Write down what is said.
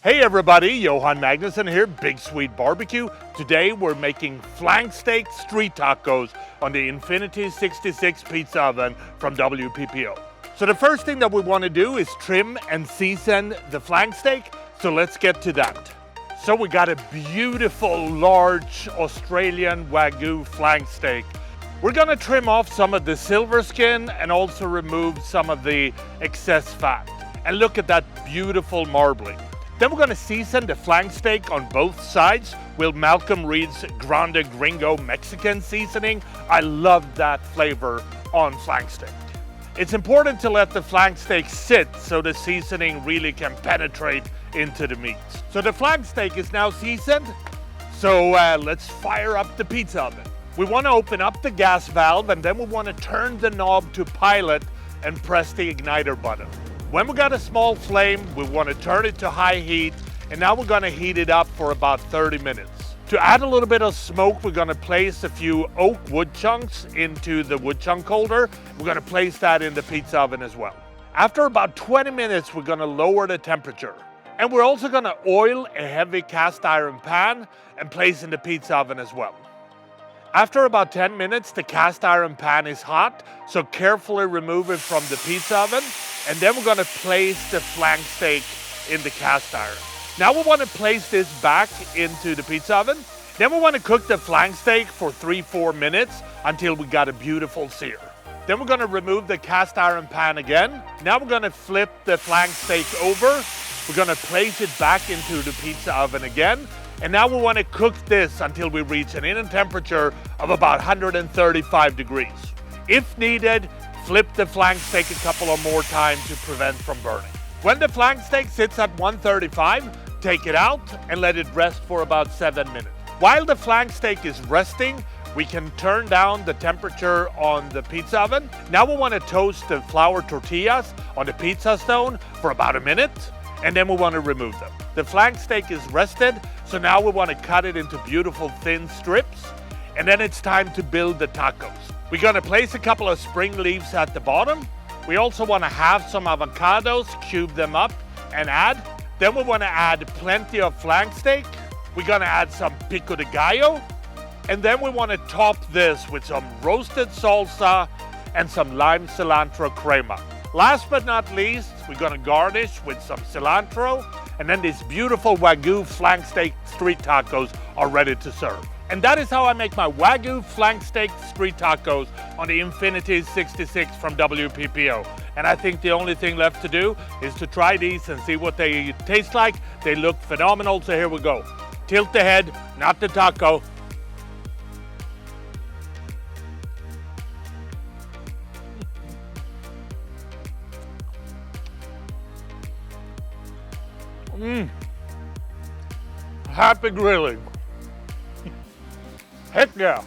Hey everybody, Johan Magnusson here, Big Swede Barbecue. Today we're making flank steak street tacos on the Infinity 66 pizza oven from WPPO. So the first thing that we want to do is trim and season the flank steak, so let's get to that. So we got a beautiful large Australian Wagyu flank steak. We're gonna trim off some of the silver skin and also remove some of the excess fat. And look at that beautiful marbling. Then we're gonna season the flank steak on both sides with Malcolm Reed's Grande Gringo Mexican seasoning. I love that flavor on flank steak. It's important to let the flank steak sit so the seasoning really can penetrate into the meat. So the flank steak is now seasoned, so let's fire up the pizza oven. We wanna open up the gas valve and then we wanna turn the knob to pilot and press the igniter button. When we got a small flame, we want to turn it to high heat, and now we're going to heat it up for about 30 minutes. To add a little bit of smoke, we're going to place a few oak wood chunks into the wood chunk holder. We're going to place that in the pizza oven as well. After about 20 minutes, we're going to lower the temperature. And we're also going to oil a heavy cast iron pan and place in the pizza oven as well. After about 10 minutes, the cast iron pan is hot, so carefully remove it from the pizza oven. And then we're gonna place the flank steak in the cast iron. Now we wanna place this back into the pizza oven. Then we wanna cook the flank steak for 3-4 minutes until we got a beautiful sear. Then we're gonna remove the cast iron pan again. Now we're gonna flip the flank steak over. We're gonna place it back into the pizza oven again. And now we wanna cook this until we reach an inner temperature of about 135 degrees. If needed, flip the flank steak a couple of more times to prevent from burning. When the flank steak sits at 135, take it out and let it rest for about 7 minutes. While the flank steak is resting, we can turn down the temperature on the pizza oven. Now we want to toast the flour tortillas on the pizza stone for about a minute, and then we want to remove them. The flank steak is rested, so now we want to cut it into beautiful thin strips, and then it's time to build the tacos. We're gonna place a couple of spring leaves at the bottom. We also wanna have some avocados, cube them up and add. Then we wanna add plenty of flank steak. We're gonna add some pico de gallo. And then we wanna top this with some roasted salsa and some lime cilantro crema. Last but not least, we're gonna garnish with some cilantro, and then these beautiful Wagyu flank steak street tacos are ready to serve. And that is how I make my Wagyu flank steak street tacos on the Infinity 66 from WPPO. And I think the only thing left to do is to try these and see what they taste like. They look phenomenal, so here we go. Tilt the head, not the taco. Happy grilling. Heck yeah.